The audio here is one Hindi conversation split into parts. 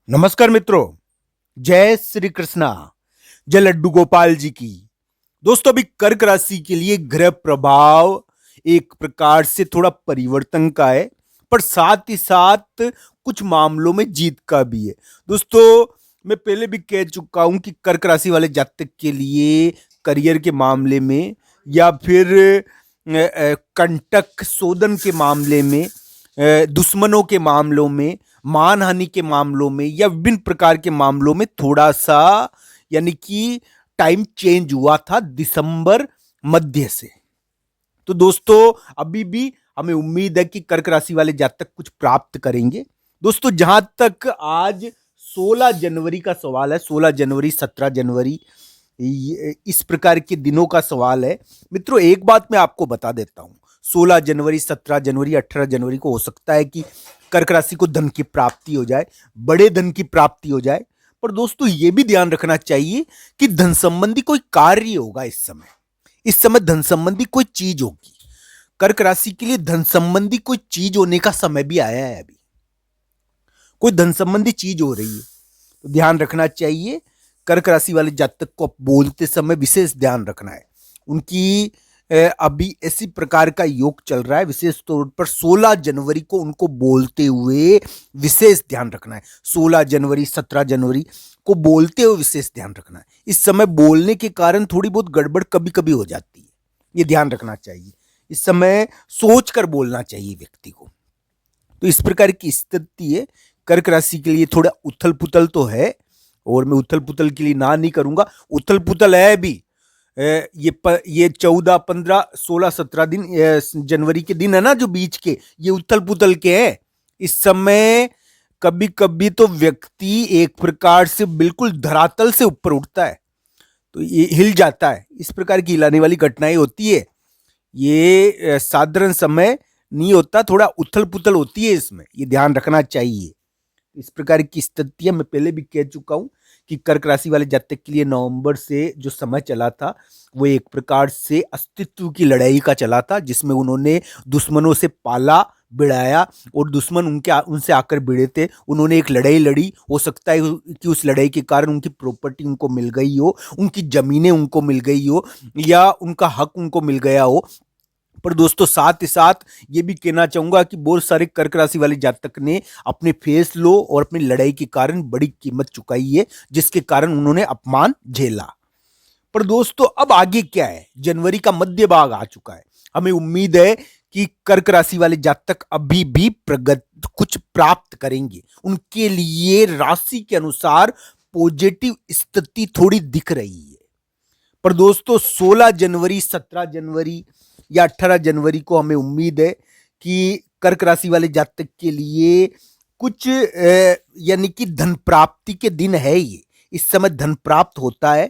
नमस्कार मित्रों, जय श्री कृष्णा। जय लड्डू गोपाल जी की। दोस्तों, अभी कर्क राशि के लिए ग्रह प्रभाव एक प्रकार से थोड़ा परिवर्तन का है, पर साथ ही साथ कुछ मामलों में जीत का भी है। दोस्तों, मैं पहले भी कह चुका हूं कि कर्क राशि वाले जातक के लिए करियर के मामले में या फिर कंटक शोधन के मामले में, दुश्मनों के मामलों में, मानहानि के मामलों में या विभिन्न प्रकार के मामलों में थोड़ा सा यानी कि टाइम चेंज हुआ था दिसंबर मध्य से। तो दोस्तों, अभी भी हमें उम्मीद है कि कर्क राशि वाले जातक कुछ प्राप्त करेंगे। दोस्तों, जहां तक आज 16 जनवरी का सवाल है, 16 जनवरी 17 जनवरी इस प्रकार के दिनों का सवाल है। मित्रों, एक बात मैं आपको बता देता हूं, 16 जनवरी 17 जनवरी 18 जनवरी को हो सकता है कि कर्क राशि को धन की प्राप्ति हो जाए, बड़े धन की प्राप्ति हो जाए। पर दोस्तों, यह भी ध्यान रखना चाहिए कि धन संबंधी कोई कार्य होगा इस समय धन संबंधी कोई चीज होगी। कर्क राशि के लिए धन संबंधी कोई चीज होने का समय भी आया है। अभी कोई धन संबंधी चीज हो रही है, तो ध्यान रखना चाहिए। कर्क राशि वाले जातक को बोलते समय विशेष ध्यान रखना है। उनकी अभी ऐसी प्रकार का योग चल रहा है, विशेष तौर पर 16 जनवरी को उनको बोलते हुए विशेष ध्यान रखना है। 16 जनवरी 17 जनवरी को बोलते हुए विशेष ध्यान रखना है। इस समय बोलने के कारण थोड़ी बहुत गड़बड़ कभी कभी हो जाती है, ये ध्यान रखना चाहिए। इस समय सोच कर बोलना चाहिए व्यक्ति को। तो इस प्रकार की स्थिति है। कर्क राशि के लिए थोड़ा उथल पुथल तो है, और मैं उथल पुथल के लिए ना नहीं करूंगा, उथल पुथल है भी। ये 14 15 16 17 दिन जनवरी के दिन है ना, जो बीच के, ये उथल पुथल के हैं। इस समय कभी कभी तो व्यक्ति एक प्रकार से बिल्कुल धरातल से ऊपर उठता है, तो ये हिल जाता है। इस प्रकार की हिलाने वाली घटनाएं होती है। ये साधारण समय नहीं होता, थोड़ा उथल पुथल होती है इसमें, ये ध्यान रखना चाहिए। इस प्रकार की स्थितियां मैं पहले भी कह चुका हूं कि कर्क राशि वाले जातक के लिए नवंबर से जो समय चला था, वो एक प्रकार से अस्तित्व की लड़ाई का चला था, जिसमें उन्होंने दुश्मनों से पाला भिड़ाया, और दुश्मन उनसे आकर भिड़े थे। उन्होंने एक लड़ाई लड़ी। हो सकता है कि उस लड़ाई के कारण उनकी प्रॉपर्टी उनको मिल गई हो, उनकी जमीनें उनको मिल गई हो, या उनका हक उनको मिल गया हो। पर दोस्तों, साथ ही साथ ये भी कहना चाहूंगा कि बहुत सारे कर्क राशि वाले जातक ने अपने फैसलों और अपनी लड़ाई के कारण बड़ी कीमत चुकाई है, जिसके कारण उन्होंने अपमान झेला। पर दोस्तों, अब आगे क्या है? जनवरी का मध्य भाग आ चुका है। हमें उम्मीद है कि कर्क राशि वाले जातक अभी भी प्रगति कुछ प्राप्त करेंगे। उनके लिए राशि के अनुसार पॉजिटिव स्थिति थोड़ी दिख रही है। पर दोस्तों, 16 जनवरी 17 जनवरी या 18 जनवरी को हमें उम्मीद है कि कर्क राशि वाले जातक के लिए कुछ यानी कि धन प्राप्ति के दिन है ये। इस समय धन प्राप्त होता है,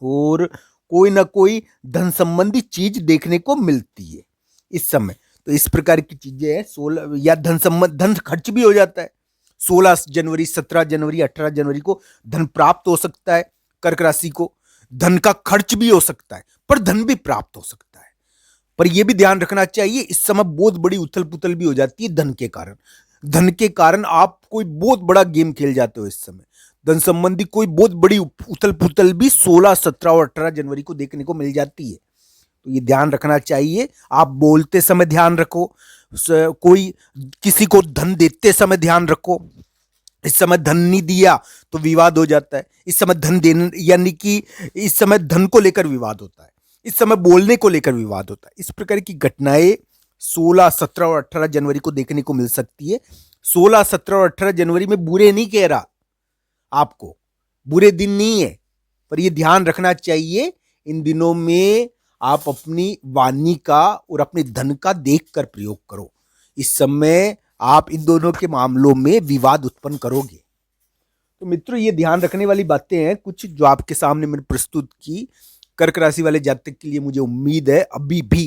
और कोई ना कोई धन संबंधी चीज देखने को मिलती है इस समय। तो इस प्रकार की चीजें हैं। 16 या धन खर्च भी हो जाता है। 16 जनवरी 17 जनवरी 18 जनवरी को धन प्राप्त हो सकता है कर्क राशि को। धन का खर्च भी हो सकता है, पर धन भी प्राप्त हो सकता है। पर यह भी ध्यान रखना चाहिए, इस समय बहुत बड़ी उथल पुथल भी हो जाती है धन के कारण। धन के कारण आप कोई बहुत बड़ा गेम खेल जाते हो इस समय। धन संबंधी कोई बहुत बड़ी उथल पुथल भी 16 17 और 18 जनवरी को देखने को मिल जाती है। तो ये ध्यान रखना चाहिए। आप बोलते समय ध्यान रखो, कोई किसी को धन देते समय ध्यान रखो। इस समय धन नहीं दिया तो विवाद हो जाता है। इस समय धन देने यानी कि इस समय धन को लेकर विवाद होता है। इस समय बोलने को लेकर विवाद होता है। इस प्रकार की घटनाएं 16 17 और 18 जनवरी को देखने को मिल सकती है। 16 17 और 18 जनवरी में बुरे नहीं कह रहा, आपको बुरे दिन नहीं है, पर यह ध्यान रखना चाहिए इन दिनों में आप अपनी वाणी का और अपने धन का देखकर प्रयोग करो। इस समय आप इन दोनों के मामलों में विवाद उत्पन्न करोगे। तो मित्रों, ये ध्यान रखने वाली बातें हैं कुछ जो आपके सामने मैंने प्रस्तुत की। कर्क राशि वाले जातक के लिए मुझे उम्मीद है अभी भी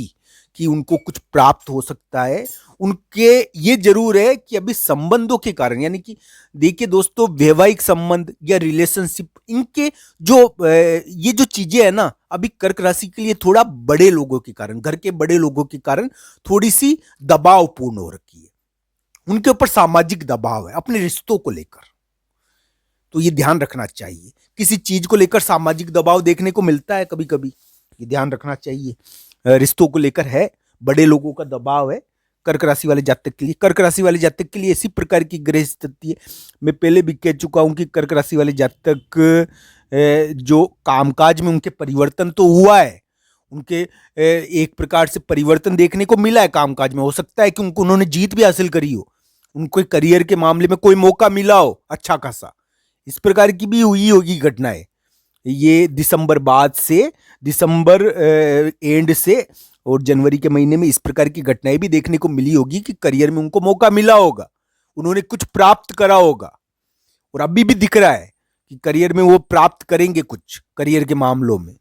कि उनको कुछ प्राप्त हो सकता है। उनके ये जरूर है कि अभी संबंधों के कारण, यानी कि देखिए दोस्तों, वैवाहिक संबंध या रिलेशनशिप, इनके जो ये जो चीजें है ना, अभी कर्क राशि के लिए थोड़ा बड़े लोगों के कारण, घर के बड़े लोगों के कारण थोड़ी सी दबावपूर्ण हो रखी है। उनके ऊपर सामाजिक दबाव है अपने रिश्तों को लेकर। तो ये ध्यान रखना चाहिए। किसी चीज को लेकर सामाजिक दबाव देखने को मिलता है कभी कभी, ये ध्यान रखना चाहिए। रिश्तों को लेकर है, बड़े लोगों का दबाव है कर्क राशि वाले जातक के लिए। कर्क राशि वाले जातक के लिए इसी प्रकार की ग्रह स्थिति है। मैं पहले भी कह चुका हूं कि कर्क राशि वाले जातक जो कामकाज में उनके परिवर्तन तो हुआ है, उनके एक प्रकार से परिवर्तन देखने को मिला है कामकाज में। हो सकता है कि उन्होंने जीत भी हासिल करी हो, उनको करियर के मामले में कोई मौका मिला हो अच्छा खासा, इस प्रकार की भी हुई होगी घटनाएं। ये दिसंबर बाद से, दिसंबर एंड से और जनवरी के महीने में इस प्रकार की घटनाएं भी देखने को मिली होगी कि करियर में उनको मौका मिला होगा, उन्होंने कुछ प्राप्त करा होगा। और अभी भी दिख रहा है कि करियर में वो प्राप्त करेंगे कुछ करियर के मामलों में।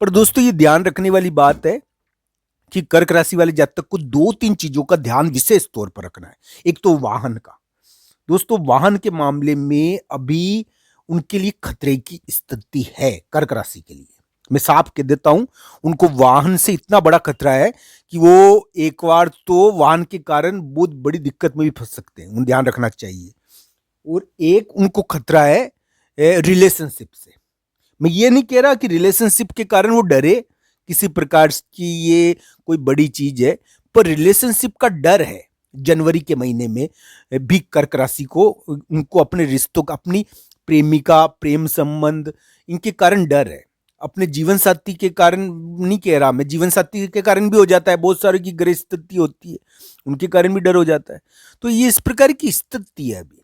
पर दोस्तों ये ध्यान रखने वाली बात है कि कर्क राशि वाले जातक को 2-3 चीजों का ध्यान विशेष तौर पर रखना है। एक तो वाहन का। दोस्तों वाहन के मामले में अभी उनके लिए खतरे की स्थिति है कर्क राशि के लिए। मैं साफ कह देता हूं, उनको वाहन से इतना बड़ा खतरा है कि वो एक बार तो वाहन के कारण बहुत बड़ी दिक्कत में भी फंस सकते हैं, उन्हें ध्यान रखना चाहिए। और एक उनको खतरा है रिलेशनशिप से। मैं ये नहीं कह रहा कि रिलेशनशिप के कारण वो डरे, किसी प्रकार की ये कोई बड़ी चीज है, पर रिलेशनशिप का डर है। जनवरी के महीने में भी कर्क राशि को, उनको अपने रिश्तों का, अपनी प्रेमिका, प्रेम संबंध, इनके कारण डर है। अपने जीवन साथी के कारण नहीं कह रहा मैं, जीवन साथी के कारण भी हो जाता है, बहुत सारे की ग्रह स्थिति होती है, उनके कारण भी डर हो जाता है। तो ये इस प्रकार की स्थिति है अभी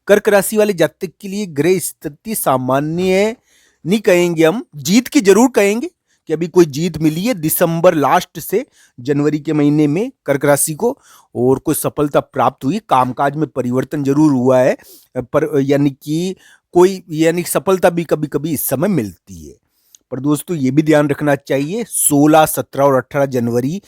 कर्क राशि वाले जातक के लिए। ग्रह स्थिति सामान्य नहीं कहेंगे हम, जीत की जरूर कहेंगे कि अभी कोई जीत मिली है दिसंबर लास्ट से जनवरी के महीने में कर्क राशि को, और कोई सफलता प्राप्त हुई, कामकाज में परिवर्तन जरूर हुआ है, पर यानी कि कोई यानी सफलता भी कभी कभी इस समय मिलती है। पर दोस्तों ये भी ध्यान रखना चाहिए 16, 17 और 18 जनवरी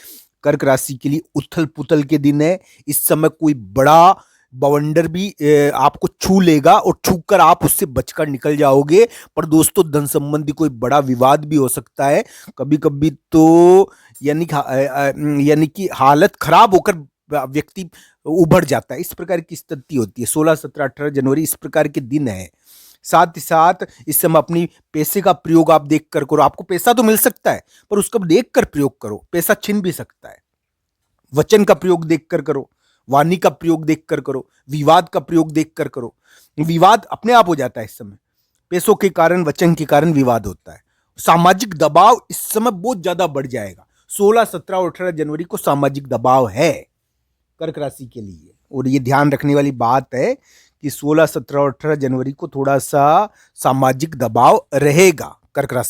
कर्क राशि के लिए उथल पुथल के दिन है। इस समय कोई बड़ा बवंडर भी आपको छू लेगा और छू कर आप उससे बचकर निकल जाओगे। पर दोस्तों धन संबंधी कोई बड़ा विवाद भी हो सकता है कभी कभी, तो यानी कि हालत खराब होकर व्यक्ति उभर जाता है, इस प्रकार की स्थिति होती है। 16, 17, 18 जनवरी इस प्रकार के दिन है। साथ ही साथ इस समय अपनी पैसे का प्रयोग आप देख कर करो। आपको पैसा तो मिल सकता है पर उसका देख कर प्रयोग करो, पैसा छिन भी सकता है। वचन का प्रयोग देख कर करो, वाणी का प्रयोग देख कर करो, विवाद का प्रयोग देख कर करो। विवाद अपने आप हो जाता है इस समय, पैसों के कारण, वचन के कारण विवाद होता है। सामाजिक दबाव इस समय बहुत ज्यादा बढ़ जाएगा। 16, 17 और 18 जनवरी को सामाजिक दबाव है कर्क राशि के लिए। और ये ध्यान रखने वाली बात है कि 16, 17 और 18 जनवरी को थोड़ा सा सामाजिक दबाव रहेगा कर्क राशि।